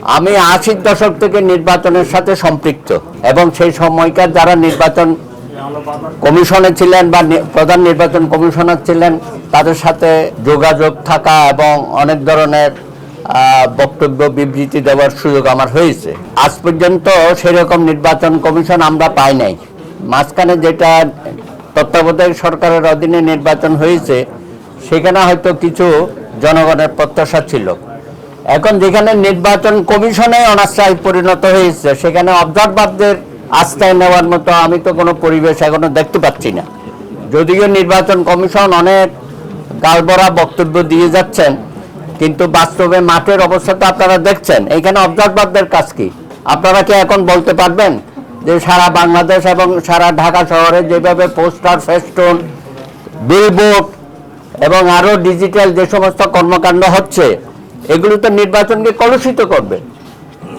আমি ৮০ দশক থেকে নির্বাচনের সাথে সম্পৃক্ত এবং সেই সময়কার যারা নির্বাচন কমিশনে ছিলেন বা প্রধান নির্বাচন কমিশনার ছিলেন তাদের সাথে যোগাযোগ থাকা এবং অনেক ধরনের বক্তব্য বিবৃতি দেওয়ার সুযোগ আমার হয়েছে। আজ পর্যন্ত সেরকম নির্বাচন কমিশন আমরা পাই নাই। মাঝখানে যেটা তত্ত্বাবধায়ক সরকারের অধীনে নির্বাচন হয়েছে সেখানে হয়তো কিছু জনগণের প্রত্যাশা ছিল। এখন যেখানে নির্বাচন কমিশনে অনাস্থায় পরিণত হয়েছে সেখানে অবজারভারদের আস্থায় নেওয়ার মতো আমি তো কোনো পরিবেশ এখনো দেখতে পাচ্ছি না। যদিও নির্বাচন কমিশন অনেক গালভরা বক্তব্য দিয়ে যাচ্ছেন, কিন্তু বাস্তবে মাঠের অবস্থা তো আপনারা দেখছেন। এখানে অবজারভারদের কাজ কি? আপনারা কি এখন বলতে পারবেন যে সারা বাংলাদেশ এবং সারা ঢাকা শহরে যেভাবে পোস্টার, ফেস্টুন, বিলবোর্ড এবং আরও ডিজিটাল যে সমস্ত কর্মকাণ্ড হচ্ছে এগুলো তো নির্বাচনকে কলুষিত করবে,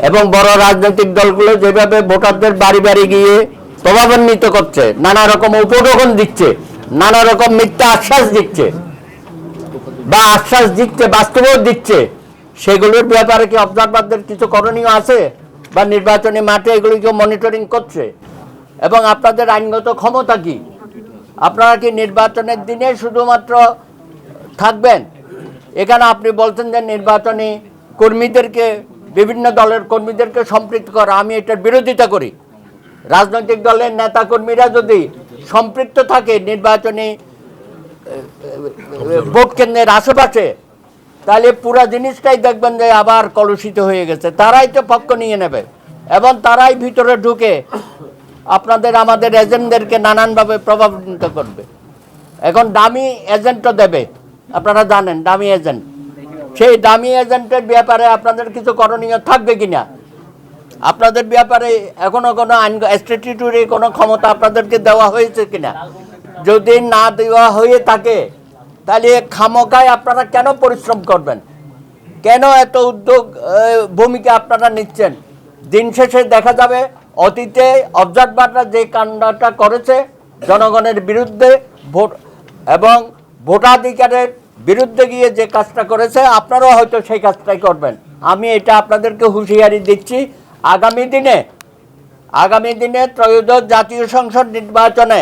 এবং বড় রাজনৈতিক দলগুলো যেভাবে ভোটারদের বাড়ি বাড়ি গিয়ে প্রভাবান্বিত করছে, নানা রকম উপঢৌকন দিচ্ছে, নানা রকম মিথ্যা আশ্বাস দিচ্ছে বা আশ্বাস দিচ্ছে বাস্তবেও দিচ্ছে, সেগুলোর ব্যাপারে কি অবজারভারদের কিছু করণীয় আছে? বা নির্বাচনী মাঠে এগুলি কেউ মনিটরিং করছে? এবং আপনাদের আইনগত ক্ষমতা কি? আপনারা কি নির্বাচনের দিনে শুধুমাত্র থাকবেন? এখানে আপনি বলছেন যে নির্বাচনী কর্মীদেরকে, বিভিন্ন দলের কর্মীদেরকে সম্পৃক্ত করা, আমি এটার বিরোধিতা করি। রাজনৈতিক দলের নেতা কর্মীরা যদি সম্পৃক্ত থাকে নির্বাচনী ভোট কেন্দ্রের আশেপাশে, তাহলে পুরা জিনিসটাই দেখবেন যে আবার কলুষিত হয়ে গেছে। তারাই তো পক্ষ নিয়ে নেবে এবং তারাই ভিতরে ঢুকে আপনাদের আমাদের এজেন্টদেরকে নানানভাবে প্রভাবিত করবে। এখন দামি এজেন্টও দেবে, আপনারা জানেন দামি এজেন্ট। সেই দামি এজেন্টের ব্যাপারে আপনাদের কিছু করণীয় থাকবে কিনা? আপনাদের ব্যাপারে এখনো কোনো আইন স্ট্যাটিউটরি কোনো ক্ষমতা আপনাদেরকে দেওয়া হয়েছে কিনা? যদি না দেওয়া হয়ে থাকে তাহলে খামোকায় আপনারা কেন পরিশ্রম করবেন? কেন এত উদ্যোগ ভূমিকা আপনারা নিচ্ছেন? দিন শেষে দেখা যাবে অতীতে অবজারভাররা যে কাণ্ডটা করেছে জনগণের বিরুদ্ধে ভোট এবং ভোটাধিকারের বিরুদ্ধে গিয়ে যে কাজটা করেছে, আপনারাও হয়তো সেই কাজটাই করবেন। আমি এটা আপনাদেরকে হুঁশিয়ারি দিচ্ছি। আগামী দিনে ত্রয়োদশ জাতীয় সংসদ নির্বাচনে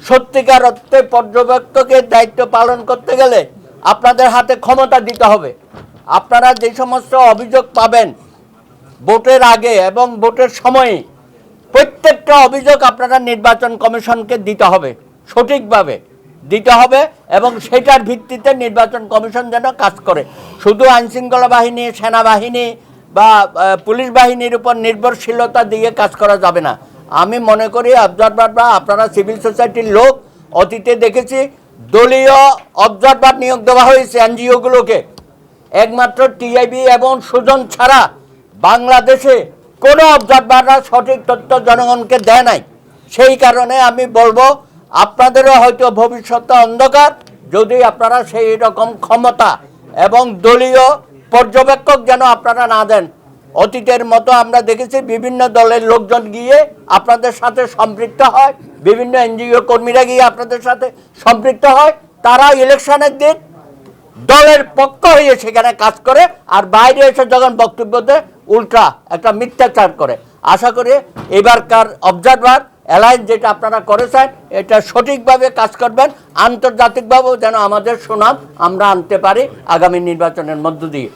সত্যিকার অর্থে পর্যবেক্ষকের দায়িত্ব পালন করতে গেলে আপনাদের হাতে ক্ষমতা দিতে হবে। আপনারা যে সমস্ত অভিযোগ পাবেন ভোটের আগে এবং ভোটের সময়ে, প্রত্যেকটা অভিযোগ আপনারা নির্বাচন কমিশনকে দিতে হবে, সঠিকভাবে দিতে হবে, এবং সেটার ভিত্তিতে নির্বাচন কমিশন যেন কাজ করে। শুধু আইনশৃঙ্খলা বাহিনী, সেনাবাহিনী বা পুলিশ বাহিনীর উপর নির্ভরশীলতা দিয়ে কাজ করা যাবে না। আমি মনে করি অবজারভার বা আপনারা সিভিল সোসাইটির লোক, অতীতে দেখেছি দলীয় অবজারভার নিয়োগ দেওয়া হয়েছে এনজিওগুলোকে। একমাত্র টিআইবি এবং সুজন ছাড়া বাংলাদেশে কোনো অবজারভাররা সঠিক তথ্য জনগণকে দেয় নাই। সেই কারণে আমি বলবো আপনাদেরও হয়তো ভবিষ্যতে অন্ধকার যদি আপনারা সেই রকম ক্ষমতা এবং দলীয় পর্যবেক্ষক যেন আপনারা না দেন। অতীতের মতো আমরা দেখেছি বিভিন্ন দলের লোকজন গিয়ে আপনাদের সাথে সম্পৃক্ত হয়, বিভিন্ন এনজিও কর্মীরা গিয়ে আপনাদের সাথে সম্পৃক্ত হয়। তারা ইলেকশনের দিন দলের পক্ষ হয়ে সেখানে কাজ করে, আর বাইরে এসে যখন বক্তব্য দেয় উল্টা একটা মিথ্যাচার করে। আশা করি এবারকার অবজারভার অ্যালায়েন্স যেটা আপনারা করেছেন এটা সঠিকভাবে কাজ করবেন, আন্তর্জাতিকভাবেও যেন আমাদের সুনাম আমরা আনতে পারি আগামী নির্বাচনের মধ্য দিয়ে।